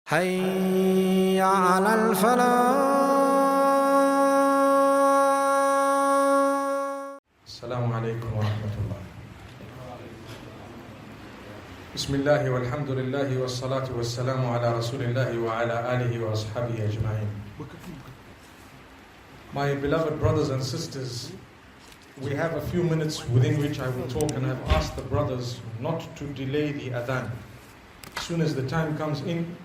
حي على الفلاح. السلام عليكم ورحمة الله. بسم الله والحمد لله والصلاة والسلام على رسول الله وعلى آله وأصحابه أجمعين. My beloved brothers and sisters, we have a few minutes within which I will talk, and I've asked the brothers not to delay the adhan. As soon as the time comes in,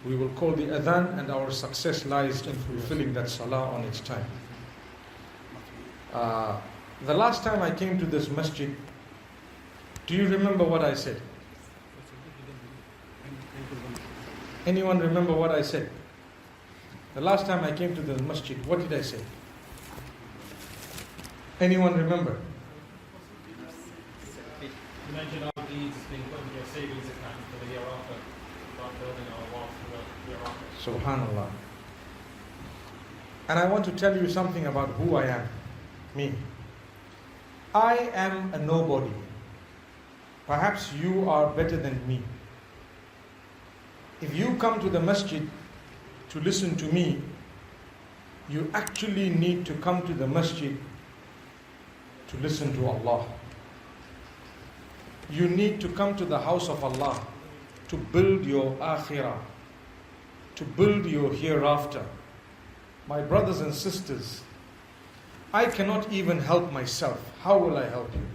we will call the adhan, and our success lies in fulfilling that salah on its time. The last time I came to this masjid, do you remember what I said? Anyone remember what I said? The last time I came to the masjid, what did I say? Anyone remember? You mentioned all deeds being put into your savings account for the year after, not building our wall for the year after. Subhanallah. And I want to tell you something about who I am. Me. I am a nobody. Perhaps you are better than me. If you come to the masjid to listen to me, you actually need to come to the masjid to listen to Allah. You need to come to the house of Allah to build your akhirah, to build your hereafter. My brothers and sisters, I cannot even help myself. How will I help you?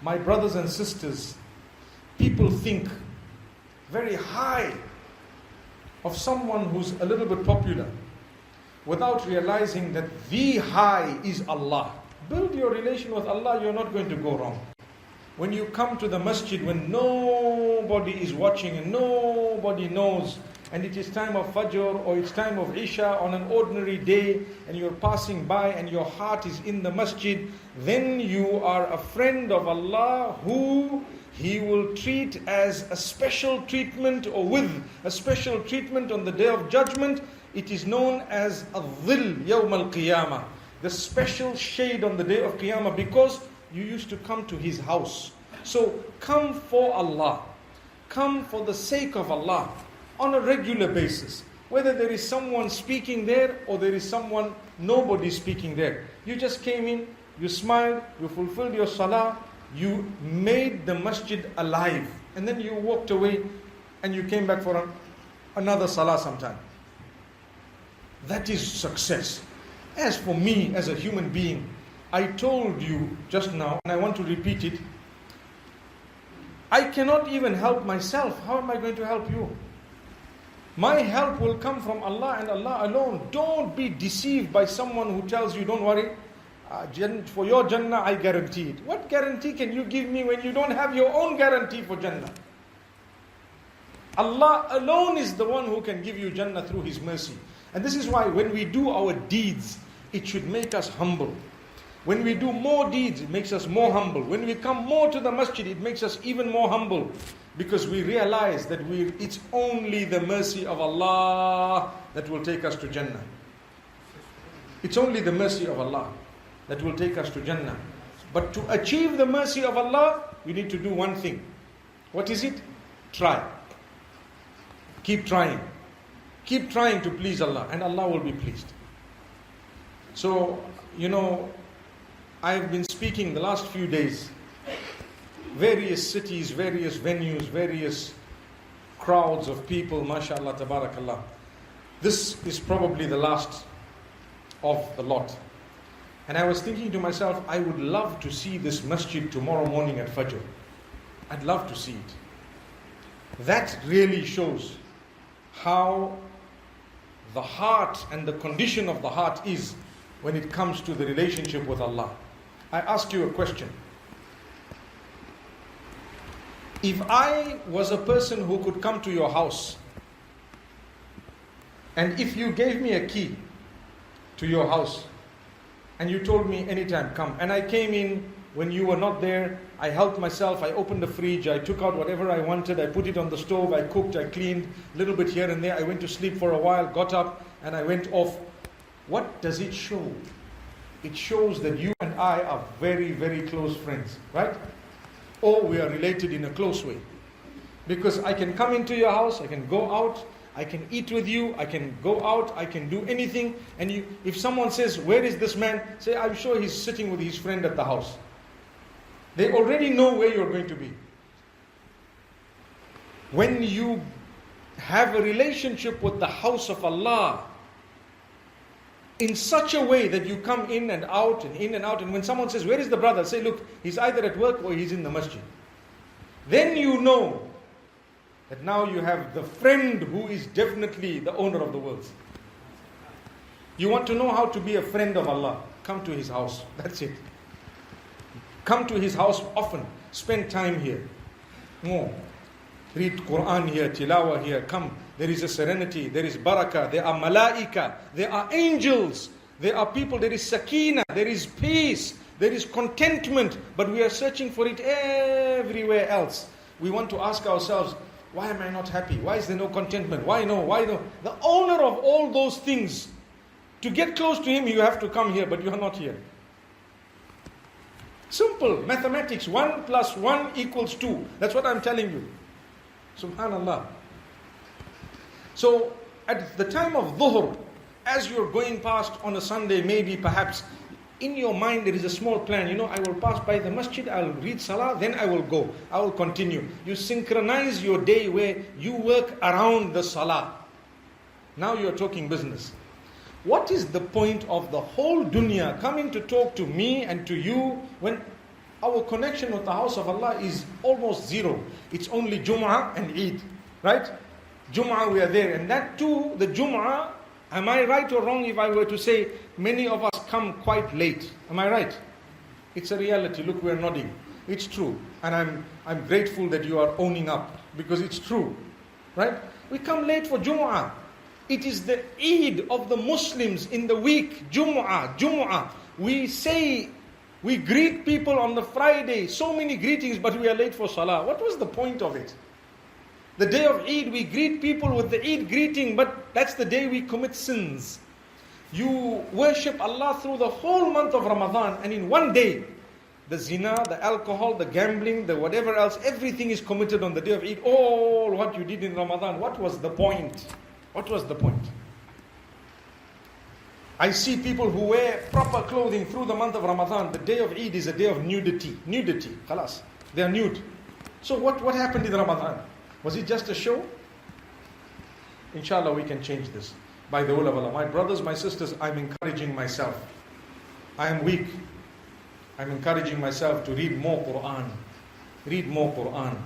My brothers and sisters, people think very high of someone who's a little bit popular without realizing that the high is Allah. Build your relation with Allah, you're not going to go wrong. When you come to the masjid, when nobody is watching and nobody knows, and it is time of Fajr or it's time of Isha on an ordinary day, and you're passing by and your heart is in the masjid, then you are a friend of Allah who He will treat as a special treatment, or with a special treatment on the Day of Judgment. It is known as Al-Dhil Yawm Al-Qiyamah, the special shade on the Day of Qiyamah, because you used to come to His house. So come for Allah, come for the sake of Allah on a regular basis. Whether there is someone speaking there or there is nobody speaking there. You just came in, you smiled, you fulfilled your salah, you made the masjid alive, and then you walked away and you came back for another salah sometime. That is success. As for me, as a human being, I told you just now, and I want to repeat it, I cannot even help myself. How am I going to help you? My help will come from Allah and Allah alone. Don't be deceived by someone who tells you, don't worry, for your Jannah I guarantee it. What guarantee can you give me when you don't have your own guarantee for Jannah? Allah alone is the one who can give you Jannah through His mercy. And this is why when we do our deeds, it should make us humble. When we do more deeds, it makes us more humble. When we come more to the masjid, it makes us even more humble. Because we realize that it's only the mercy of Allah that will take us to Jannah. It's only the mercy of Allah that will take us to Jannah. But to achieve the mercy of Allah, we need to do one thing. What is it? Try. Keep trying. Keep trying to please Allah, and Allah will be pleased. So, I've been speaking the last few days, various cities, various venues, various crowds of people, mashallah, tabarakallah. This is probably the last of the lot. And I was thinking to myself, I would love to see this masjid tomorrow morning at Fajr. I'd love to see it. That really shows how the heart and the condition of the heart is when it comes to the relationship with Allah. I ask you a question. If I was a person who could come to your house, and if you gave me a key to your house, and you told me anytime come, and I came in when you were not there, I helped myself, I opened the fridge, I took out whatever I wanted, I put it on the stove, I cooked, I cleaned a little bit here and there, I went to sleep for a while, got up, and I went off. What does it show? It shows that you and I are very, very close friends, right? Or we are related in a close way. Because I can come into your house, I can go out, I can eat with you, I can go out, I can do anything. And if someone says, where is this man? Say, I'm sure he's sitting with his friend at the house. They already know where you're going to be. When you have a relationship with the house of Allah in such a way that you come in and out and in and out, and when someone says, where is the brother? Say, look, he's either at work or he's in the masjid. Then you know that now you have the friend who is definitely the owner of the world. You want to know how to be a friend of Allah? Come to his house. That's it. Come to his house often. Spend time here. More. Read Quran here, tilawah here. Come. There is a serenity. There is barakah. There are malaika. There are angels. There are people. There is sakina. There is peace. There is contentment. But we are searching for it everywhere else. We want to ask ourselves, why am I not happy? Why is there no contentment? Why no? Why no? The owner of all those things. To get close to him, you have to come here, but you are not here. Simple mathematics. 1 + 1 = 2. That's what I'm telling you. Subhanallah. So at the time of dhuhr, as you're going past on a Sunday, maybe perhaps in your mind there is a small plan. I will pass by the masjid, I'll read salah, then I will go. I will continue. You synchronize your day where you work around the salah. Now you're talking business. What is the point of the whole dunya coming to talk to me and to you when our connection with the house of Allah is almost zero? It's only Jum'ah and Eid, right? Jum'ah we are there, and that too, the Jum'ah, am I right or wrong if I were to say many of us come quite late? Am I right? It's a reality. Look, we're nodding. It's true. And I'm grateful that you are owning up, because it's true. Right? We come late for Jum'ah. It is the Eid of the Muslims in the week. Jum'ah. We greet people on the Friday. So many greetings, but we are late for Salah. What was the point of it? The day of Eid, we greet people with the Eid greeting, but that's the day we commit sins. You worship Allah through the whole month of Ramadan, and in one day, the zina, the alcohol, the gambling, the whatever else, everything is committed on the day of Eid. All what you did in Ramadan, what was the point? What was the point? I see people who wear proper clothing through the month of Ramadan. The day of Eid is a day of nudity. Khalas. They are nude. So what happened in Ramadan? Was it just a show? Inshallah, we can change this by the will of Allah. My brothers, my sisters, I'm encouraging myself. I am weak. I'm encouraging myself to read more Quran. Read more Quran.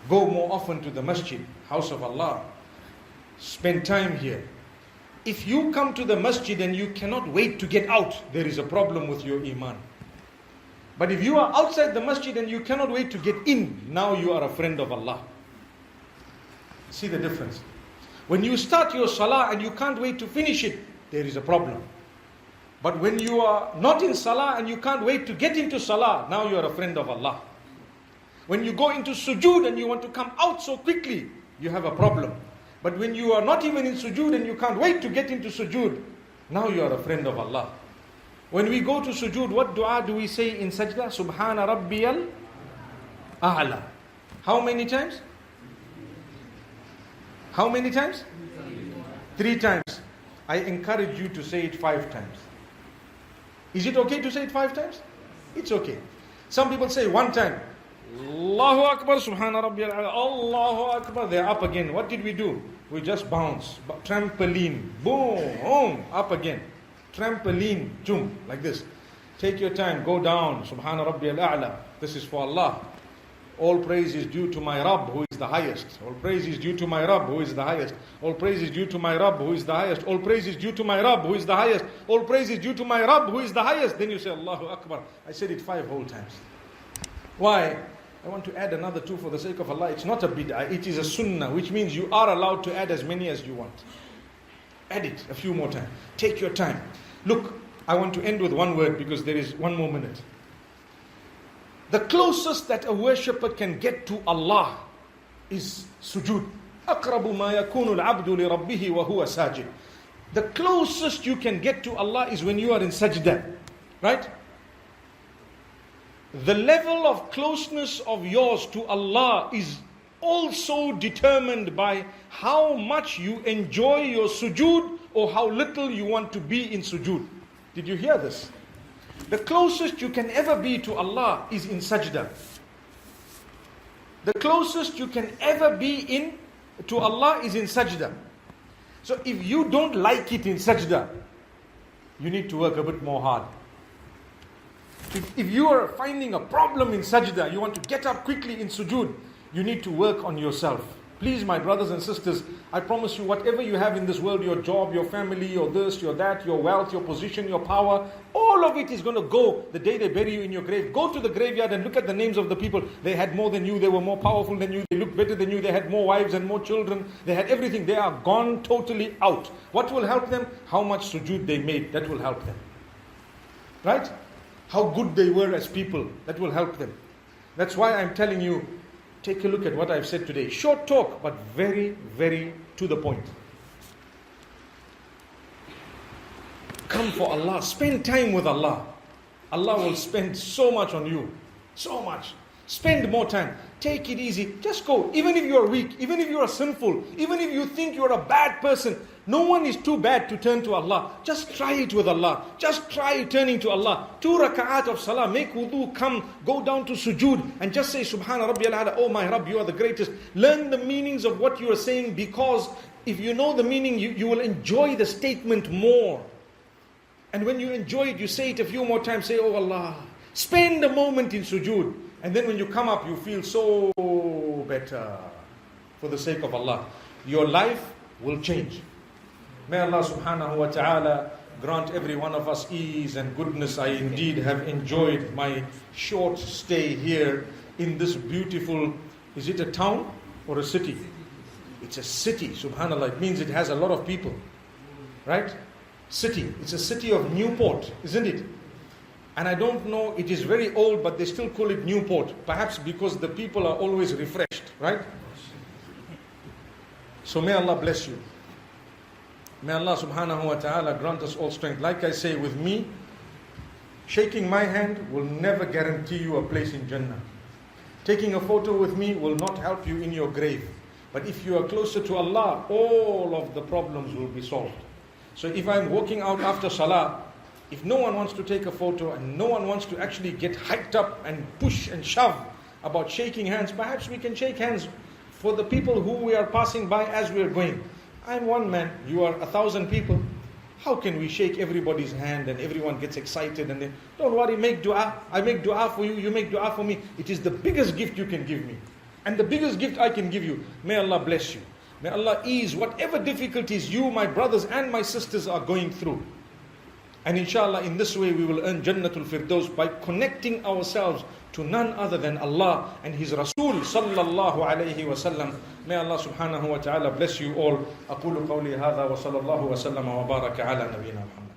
Go more often to the masjid, house of Allah. Spend time here. If you come to the masjid and you cannot wait to get out, there is a problem with your iman. But if you are outside the masjid and you cannot wait to get in, now you are a friend of Allah. See the difference. When you start your salah and you can't wait to finish it, there is a problem. But when you are not in salah and you can't wait to get into salah, now you are a friend of Allah. When you go into sujud and you want to come out so quickly, you have a problem. But when you are not even in sujud and you can't wait to get into sujud, now you are a friend of Allah. When we go to sujud, what dua do we say in sajda? Subhana Rabbiyal A'la. How many times? How many times? 3 times. I encourage you to say it 5 times. Is it okay to say it 5 times? It's okay. Some people say 1 time. Allahu Akbar, Subhana Rabbiyal A'la. Allahu Akbar. They're up again. What did we do? We just bounce. Trampoline. Boom. Up again. Trampoline. Jump. Like this. Take your time. Go down. Subhana Rabbiyal A'la. This is for Allah. All praise is due to my Rabb who is the highest. All praise is due to my Rabb who is the highest. All praise is due to my Rabb who is the highest. All praise is due to my Rabb who is the highest. All praise is due to my Rabb who is the highest. Then you say Allahu Akbar. I said it 5 whole times. Why? I want to add another 2 for the sake of Allah. It's not a bid'ah, it is a sunnah, which means you are allowed to add as many as you want. Add it a few more times. Take your time. Look, I want to end with one word because there is 1 more minute. The closest that a worshipper can get to Allah is sujud. أَقْرَبُ مَا يَكُونُ الْعَبْدُ لِرَبِّهِ وَهُوَ سَاجِدٌ. The closest you can get to Allah is when you are in sajda. Right? the level of closeness of yours to Allah is also determined by how much you enjoy your sujood or how little you want to be in sujood. Did you hear this? The closest you can ever be to Allah is in sajda. The closest you can ever be to Allah is in sajda. So if you don't like it in sajda, you need to work a bit more hard. If you are finding a problem in sajda, you want to get up quickly in sujood, you need to work on yourself. Please, my brothers and sisters, I promise you, whatever you have in this world, your job, your family, your this, your that, your wealth, your position, your power, all of it is going to go the day they bury you in your grave. Go to the graveyard and look at the names of the people. They had more than you, they were more powerful than you, they looked better than you, they had more wives and more children, they had everything. They are gone totally out. What will help them? How much sujood they made, that will help them. Right? How good they were as people, that will help them. That's why I'm telling you, take a look at what I've said today. Short talk, but very, very to the point. Come for Allah. Spend time with Allah. Allah will spend so much on you. So much. Spend more time. Take it easy. Just go. Even if you are weak, even if you are sinful, even if you think you are a bad person, no one is too bad to turn to Allah. Just try it with Allah. Just try turning to Allah. 2 raka'at of salah. Make wudu. Come. Go down to sujood. And just say, Subhana Rabbiyal A'la. Oh my Rabb, you are the greatest. Learn the meanings of what you are saying, because if you know the meaning, you will enjoy the statement more. And when you enjoy it, you say it a few more times. Say, oh Allah. Spend a moment in sujood. And then when you come up, you feel so better for the sake of Allah. Your life will change. May Allah subhanahu wa ta'ala grant every one of us ease and goodness. I indeed have enjoyed my short stay here in this beautiful, is it a town or a city? It's a city, subhanallah. It means it has a lot of people. Right? City. It's a city of Newport, isn't it? And I don't know, it is very old, but they still call it Newport. Perhaps because the people are always refreshed, right? So may Allah bless you. May Allah subhanahu wa ta'ala grant us all strength. Like I say, with me, shaking my hand will never guarantee you a place in Jannah. Taking a photo with me will not help you in your grave. But if you are closer to Allah, all of the problems will be solved. So if I'm walking out after Salah, if no one wants to take a photo and no one wants to actually get hyped up and push and shove about shaking hands, perhaps we can shake hands for the people who we are passing by as we are going. I'm one man, you are 1,000 people. How can we shake everybody's hand and everyone gets excited and then, don't worry, make dua. I make dua for you, you make dua for me. It is the biggest gift you can give me. And the biggest gift I can give you. May Allah bless you. May Allah ease whatever difficulties you, my brothers and my sisters are going through. And inshallah, in this way we will earn Jannatul Firdaus by connecting ourselves to none other than Allah and His Rasul sallallahu alayhi wa sallam. May Allah subhanahu wa ta'ala bless you all. أقول قولي هذا وصلى الله وسلم وبارك على نبينا محمد.